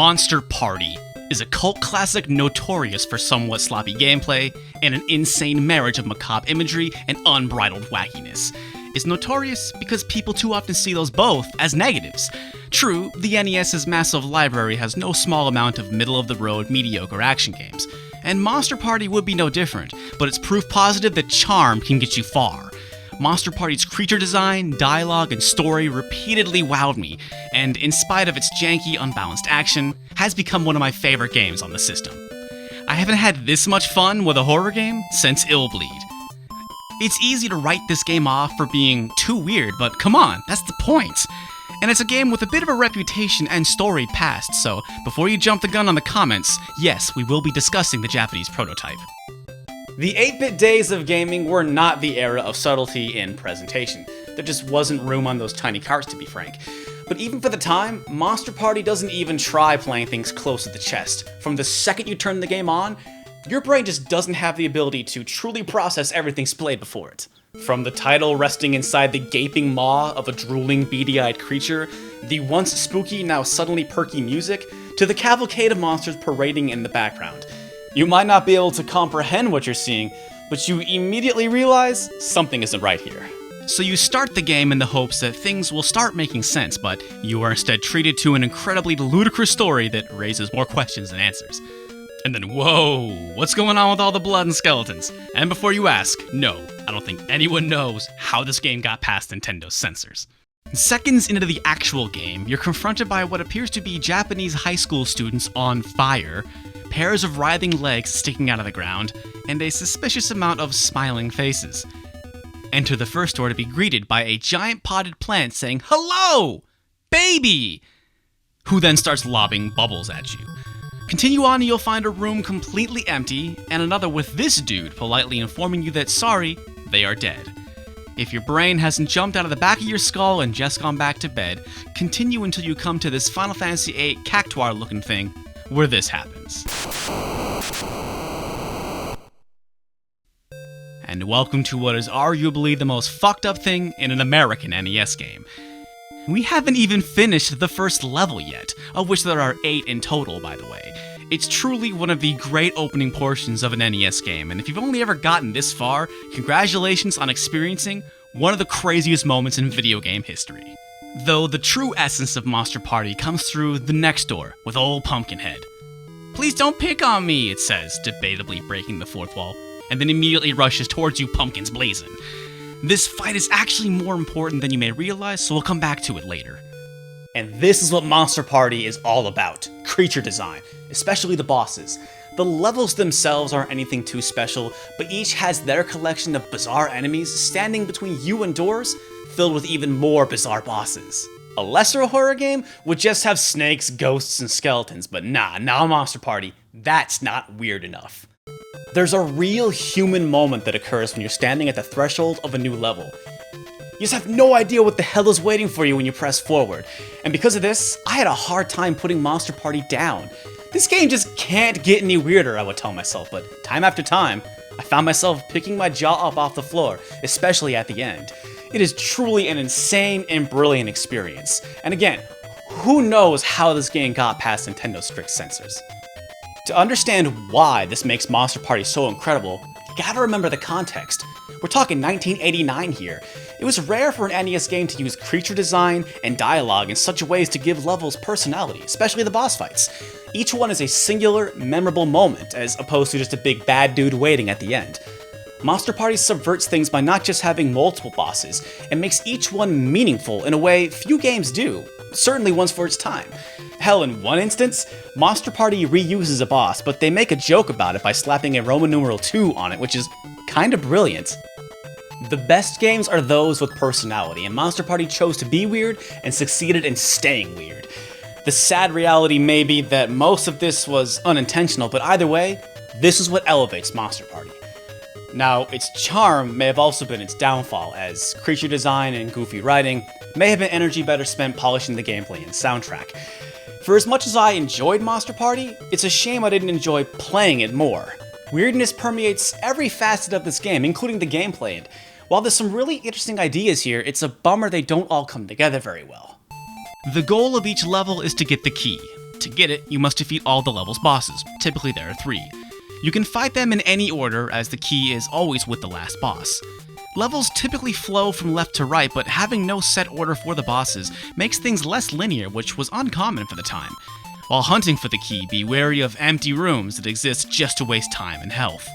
Monster Party is a cult classic notorious for somewhat sloppy gameplay and an insane marriage of macabre imagery and unbridled wackiness. It's notorious because people too often see those both as negatives. True, the NES's massive library has no small amount of middle-of-the-road mediocre action games, and Monster Party would be no different, but it's proof positive that charm can get you far. Monster Party's creature design, dialogue, and story repeatedly wowed me, and in spite of its janky, unbalanced action, has become one of my favorite games on the system. I haven't had this much fun with a horror game since Illbleed. It's easy to write this game off for being too weird, but come on, that's the point. And it's a game with a bit of a reputation and storied past, so before you jump the gun on the comments, yes, we will be discussing the Japanese prototype. The 8-bit days of gaming were not the era of subtlety in presentation. There just wasn't room on those tiny carts, to be frank. But even for the time, Monster Party doesn't even try playing things close to the chest. From the second you turn the game on, your brain just doesn't have the ability to truly process everything splayed before it. From the title resting inside the gaping maw of a drooling, beady-eyed creature, the once spooky, now suddenly perky music, to the cavalcade of monsters parading in the background. You might not be able to comprehend what you're seeing, but you immediately realize something isn't right here. So you start the game in the hopes that things will start making sense, but you are instead treated to an incredibly ludicrous story that raises more questions than answers. And then, whoa, what's going on with all the blood and skeletons? And before you ask, no, I don't think anyone knows how this game got past Nintendo's censors. Seconds into the actual game, you're confronted by what appears to be Japanese high school students on fire, pairs of writhing legs sticking out of the ground, and a suspicious amount of smiling faces. Enter the first door to be greeted by a giant potted plant saying, "Hello, baby!" who then starts lobbing bubbles at you. Continue on and you'll find a room completely empty, and another with this dude politely informing you that, sorry, they are dead. If your brain hasn't jumped out of the back of your skull and just gone back to bed, continue until you come to this Final Fantasy VIII cactuar-looking thing, where this happens. And welcome to what is arguably the most fucked up thing in an American NES game. We haven't even finished the first level yet, of which there are 8 in total, by the way. It's truly one of the great opening portions of an NES game, and if you've only ever gotten this far, congratulations on experiencing one of the craziest moments in video game history. Though the true essence of Monster Party comes through the next door with old Pumpkinhead. "Please don't pick on me," it says, debatably breaking the fourth wall, and then immediately rushes towards you, pumpkins blazing. This fight is actually more important than you may realize, so we'll come back to it later. And this is what Monster Party is all about, creature design, especially the bosses. The levels themselves aren't anything too special, but each has their collection of bizarre enemies standing between you and doors, filled with even more bizarre bosses. A lesser horror game would just have snakes, ghosts, and skeletons, but nah, Monster Party, that's not weird enough. There's a real human moment that occurs when you're standing at the threshold of a new level. You just have no idea what the hell is waiting for you when you press forward, and because of this, I had a hard time putting Monster Party down. This game just can't get any weirder, I would tell myself, but time after time, I found myself picking my jaw up off the floor, especially at the end. It is truly an insane and brilliant experience. And again, who knows how this game got past Nintendo's strict censors? To understand why this makes Monster Party so incredible, you gotta remember the context. We're talking 1989 here. It was rare for an NES game to use creature design and dialogue in such ways to give levels personality, especially the boss fights. Each one is a singular, memorable moment, as opposed to just a big bad dude waiting at the end. Monster Party subverts things by not just having multiple bosses, and makes each one meaningful in a way few games do, certainly ones for its time. Hell, in one instance, Monster Party reuses a boss, but they make a joke about it by slapping a Roman numeral 2 on it, which is kinda brilliant. The best games are those with personality, and Monster Party chose to be weird and succeeded in staying weird. The sad reality may be that most of this was unintentional, but either way, this is what elevates Monster Party. Now, its charm may have also been its downfall, as creature design and goofy writing may have been energy better spent polishing the gameplay and soundtrack. For as much as I enjoyed Monster Party, it's a shame I didn't enjoy playing it more. Weirdness permeates every facet of this game, including the gameplay, and while there's some really interesting ideas here, it's a bummer they don't all come together very well. The goal of each level is to get the key. To get it, you must defeat all the level's bosses. Typically there are 3. You can fight them in any order, as the key is always with the last boss. Levels typically flow from left to right, but having no set order for the bosses makes things less linear, which was uncommon for the time. While hunting for the key, be wary of empty rooms that exist just to waste time and health.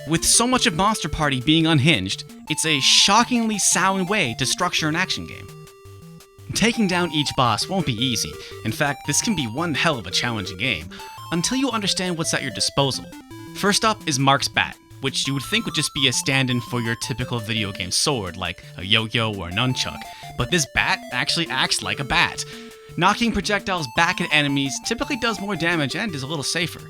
With so much of Monster Party being unhinged, it's a shockingly sound way to structure an action game. Taking down each boss won't be easy. In fact, this can be one hell of a challenging game, until you understand what's at your disposal. First up is Mark's bat, which you would think would just be a stand-in for your typical video game sword, like a yo-yo or a nunchuck, but this bat actually acts like a bat. Knocking projectiles back at enemies typically does more damage and is a little safer.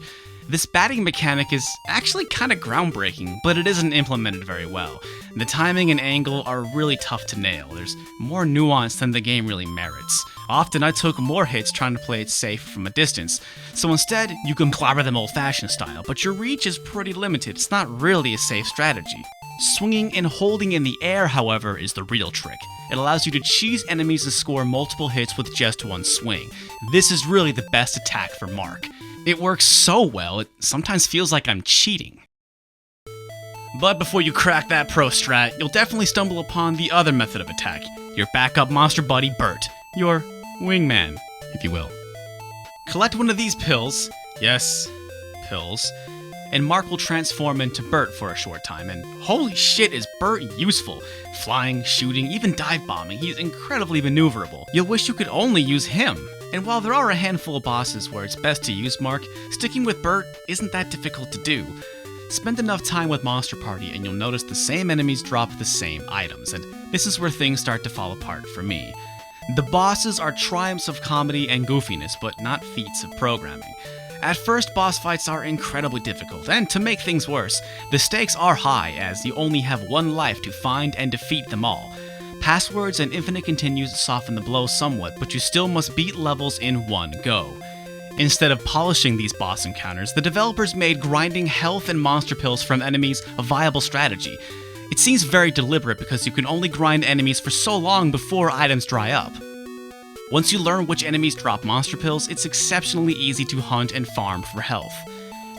This batting mechanic is actually kinda groundbreaking, but it isn't implemented very well. The timing and angle are really tough to nail. There's more nuance than the game really merits. Often I took more hits trying to play it safe from a distance, so instead you can clobber them old-fashioned style, but your reach is pretty limited. It's not really a safe strategy. Swinging and holding in the air, however, is the real trick. It allows you to cheese enemies and score multiple hits with just one swing. This is really the best attack for Mark. It works so well, it sometimes feels like I'm cheating. But before you crack that pro strat, you'll definitely stumble upon the other method of attack, your backup monster buddy Bert, your wingman, if you will. Collect one of these pills, yes, pills, and Mark will transform into Bert for a short time, and holy shit is Bert useful. Flying, shooting, even dive bombing, he's incredibly maneuverable. You'll wish you could only use him. And while there are a handful of bosses where it's best to use Mark, sticking with Bert isn't that difficult to do. Spend enough time with Monster Party and you'll notice the same enemies drop the same items, and this is where things start to fall apart for me. The bosses are triumphs of comedy and goofiness, but not feats of programming. At first, boss fights are incredibly difficult, and to make things worse, the stakes are high as you only have one life to find and defeat them all. Passwords and infinite continues soften the blow somewhat, but you still must beat levels in one go. Instead of polishing these boss encounters, the developers made grinding health and monster pills from enemies a viable strategy. It seems very deliberate because you can only grind enemies for so long before items dry up. Once you learn which enemies drop monster pills, it's exceptionally easy to hunt and farm for health.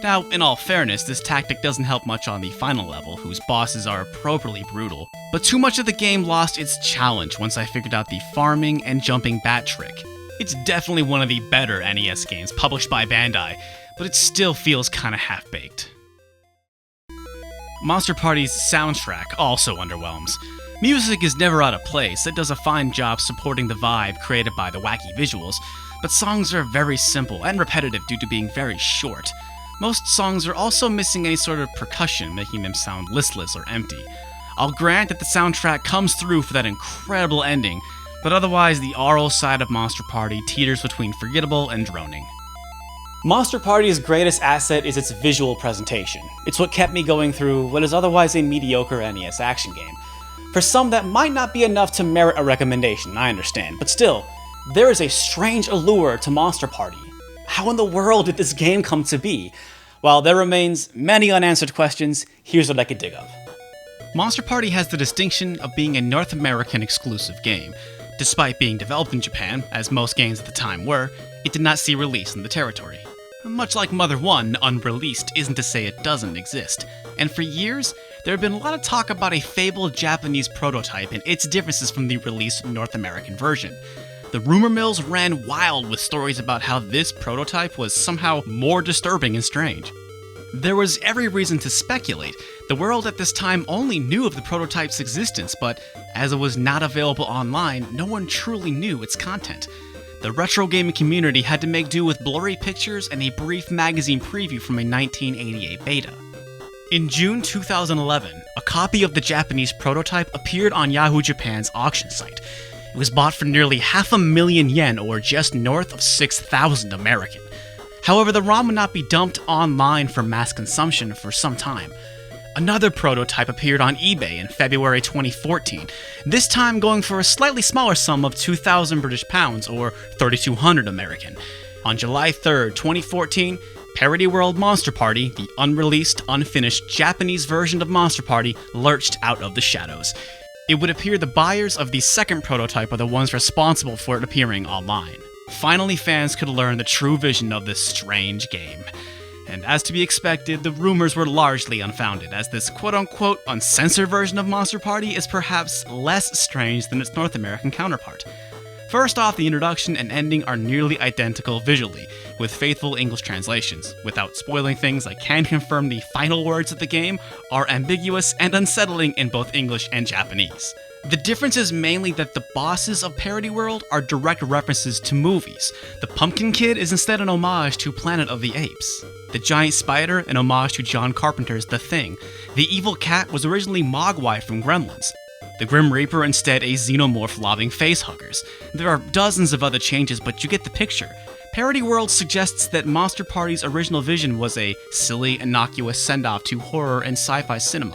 Now, in all fairness, this tactic doesn't help much on the final level, whose bosses are appropriately brutal, but too much of the game lost its challenge once I figured out the farming and jumping bat trick. It's definitely one of the better NES games published by Bandai, but it still feels kinda half-baked. Monster Party's soundtrack also underwhelms. Music is never out of place, it does a fine job supporting the vibe created by the wacky visuals, but songs are very simple and repetitive due to being very short. Most songs are also missing any sort of percussion, making them sound listless or empty. I'll grant that the soundtrack comes through for that incredible ending, but otherwise the aural side of Monster Party teeters between forgettable and droning. Monster Party's greatest asset is its visual presentation. It's what kept me going through what is otherwise a mediocre NES action game. For some, that might not be enough to merit a recommendation, I understand, but still, there is a strange allure to Monster Party. How in the world did this game come to be? While there remains many unanswered questions, here's what I could dig of. Monster Party has the distinction of being a North American exclusive game. Despite being developed in Japan, as most games at the time were, it did not see release in the territory. Much like Mother 1, unreleased isn't to say it doesn't exist, and for years, there had been a lot of talk about a fabled Japanese prototype and its differences from the released North American version. The rumor mills ran wild with stories about how this prototype was somehow more disturbing and strange. There was every reason to speculate. The world at this time only knew of the prototype's existence, but as it was not available online, no one truly knew its content. The retro gaming community had to make do with blurry pictures and a brief magazine preview from a 1988 beta. In June 2011, a copy of the Japanese prototype appeared on Yahoo Japan's auction site. It was bought for nearly 500,000 yen, or just north of 6,000 American. However, the ROM would not be dumped online for mass consumption for some time. Another prototype appeared on eBay in February 2014, this time going for a slightly smaller sum of 2,000 British pounds, or 3,200 American. On July 3rd, 2014, Parody World Monster Party, the unreleased, unfinished Japanese version of Monster Party, lurched out of the shadows. It would appear the buyers of the second prototype are the ones responsible for it appearing online. Finally, fans could learn the true vision of this strange game. And as to be expected, the rumors were largely unfounded, as this quote-unquote uncensored version of Monster Party is perhaps less strange than its North American counterpart. First off, the introduction and ending are nearly identical visually, with faithful English translations. Without spoiling things, I can confirm the final words of the game are ambiguous and unsettling in both English and Japanese. The difference is mainly that the bosses of Parody World are direct references to movies. The Pumpkin Kid is instead an homage to Planet of the Apes. The giant spider, an homage to John Carpenter's The Thing. The evil cat was originally Mogwai from Gremlins. The Grim Reaper instead a xenomorph lobbing facehuggers. There are dozens of other changes, but you get the picture. Parody World suggests that Monster Party's original vision was a silly, innocuous send-off to horror and sci-fi cinema.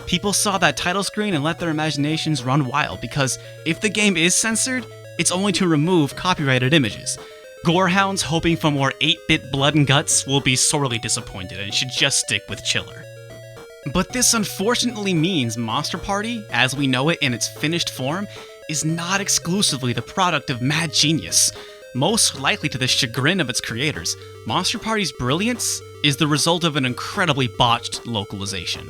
People saw that title screen and let their imaginations run wild, because if the game is censored, it's only to remove copyrighted images. Gorehounds hoping for more 8-bit blood and guts will be sorely disappointed and should just stick with Chiller. But this unfortunately means Monster Party, as we know it in its finished form, is not exclusively the product of mad genius. Most likely to the chagrin of its creators, Monster Party's brilliance is the result of an incredibly botched localization.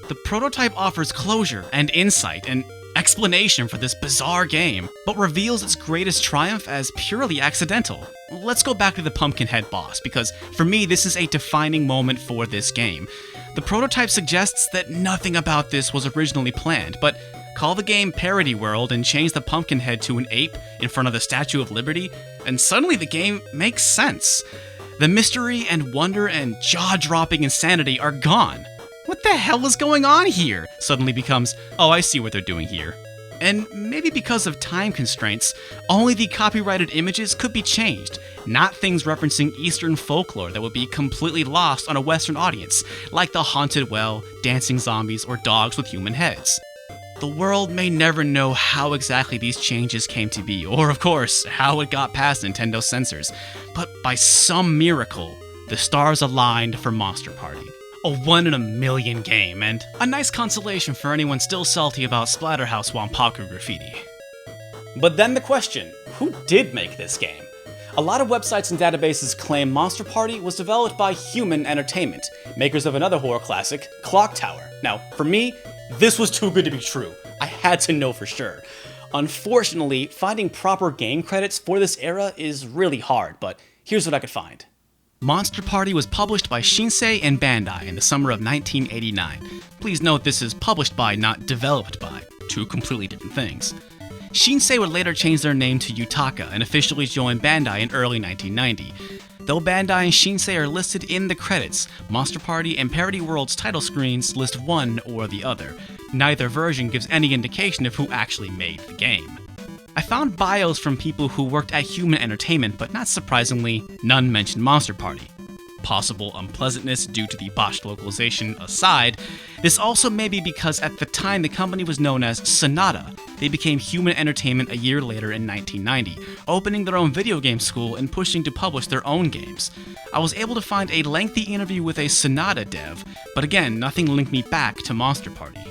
The prototype offers closure and insight and explanation for this bizarre game, but reveals its greatest triumph as purely accidental. Let's go back to the Pumpkinhead boss, because for me this is a defining moment for this game. The prototype suggests that nothing about this was originally planned, but call the game Parody World and change the Pumpkinhead to an ape in front of the Statue of Liberty, and suddenly the game makes sense. The mystery and wonder and jaw-dropping insanity are gone. What the hell is going on here? Suddenly becomes, oh, I see what they're doing here. And maybe because of time constraints, only the copyrighted images could be changed, not things referencing Eastern folklore that would be completely lost on a Western audience, like the haunted well, dancing zombies, or dogs with human heads. The world may never know how exactly these changes came to be, or of course, how it got past Nintendo's censors, but by some miracle, the stars aligned for Monster Party. A 1 in a million game, and a nice consolation for anyone still salty about Splatterhouse Wampaku graffiti. But then the question, who did make this game? A lot of websites and databases claim Monster Party was developed by Human Entertainment, makers of another horror classic, Clock Tower. Now, for me, this was too good to be true. I had to know for sure. Unfortunately, finding proper game credits for this era is really hard, but here's what I could find. Monster Party was published by Shinsei and Bandai in the summer of 1989. Please note this is published by, not developed by, two completely different things. Shinsei would later change their name to Yutaka and officially join Bandai in early 1990. Though Bandai and Shinsei are listed in the credits, Monster Party and Parody World's title screens list one or the other. Neither version gives any indication of who actually made the game. I found bios from people who worked at Human Entertainment, but not surprisingly, none mentioned Monster Party. Possible unpleasantness due to the botched localization aside, this also may be because at the time the company was known as Sonata. They became Human Entertainment a year later in 1990, opening their own video game school and pushing to publish their own games. I was able to find a lengthy interview with a Sonata dev, but again, nothing linked me back to Monster Party.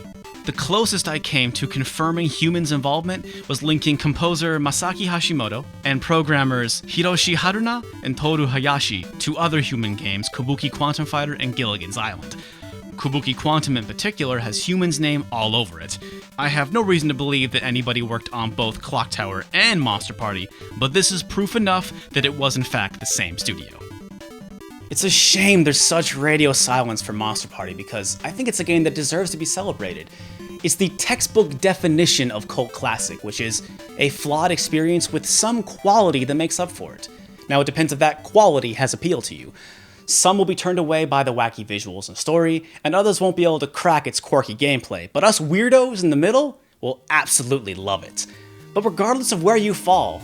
The closest I came to confirming Human's involvement was linking composer Masaki Hashimoto and programmers Hiroshi Haruna and Toru Hayashi to other Human games, Kabuki Quantum Fighter and Gilligan's Island. Kabuki Quantum in particular has Human's name all over it. I have no reason to believe that anybody worked on both Clock Tower and Monster Party, but this is proof enough that it was in fact the same studio. It's a shame there's such radio silence for Monster Party, because I think it's a game that deserves to be celebrated. It's the textbook definition of cult classic, which is a flawed experience with some quality that makes up for it. Now, it depends if that quality has appeal to you. Some will be turned away by the wacky visuals and story, and others won't be able to crack its quirky gameplay, but us weirdos in the middle will absolutely love it. But regardless of where you fall,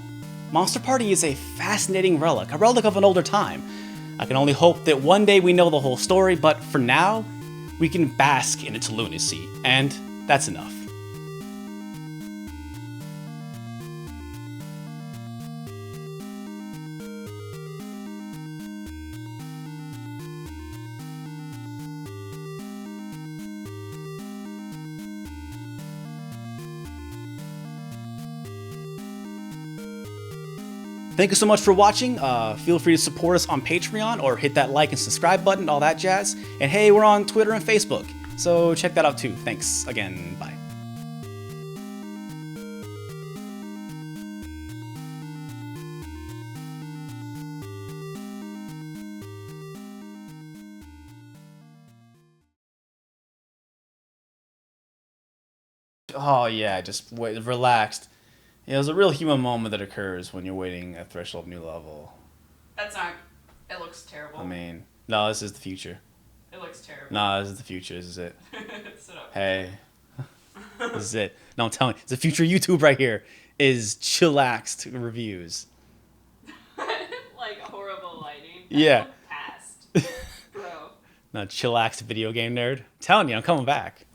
Monster Party is a fascinating relic, a relic of an older time. I can only hope that one day we know the whole story, but for now, we can bask in its lunacy, and that's enough. Thank you so much for watching. Feel free to support us on Patreon or hit that like and subscribe button, all that jazz. And hey, we're on Twitter and Facebook, so check that out too. Thanks again. Bye. Oh yeah, just wait, relaxed. Yeah, there's a real human moment that occurs when you're waiting at threshold of new level. That's not. It looks terrible. I mean, no, this is the future. It looks terrible. Nah, this is the future. This is it. Sit up. Hey, this is it. No, I'm telling you, it's the future. YouTube right here is chillaxed reviews. Like horrible lighting. Yeah. Past. Bro. No, chillaxed video game nerd. I'm telling you, I'm coming back.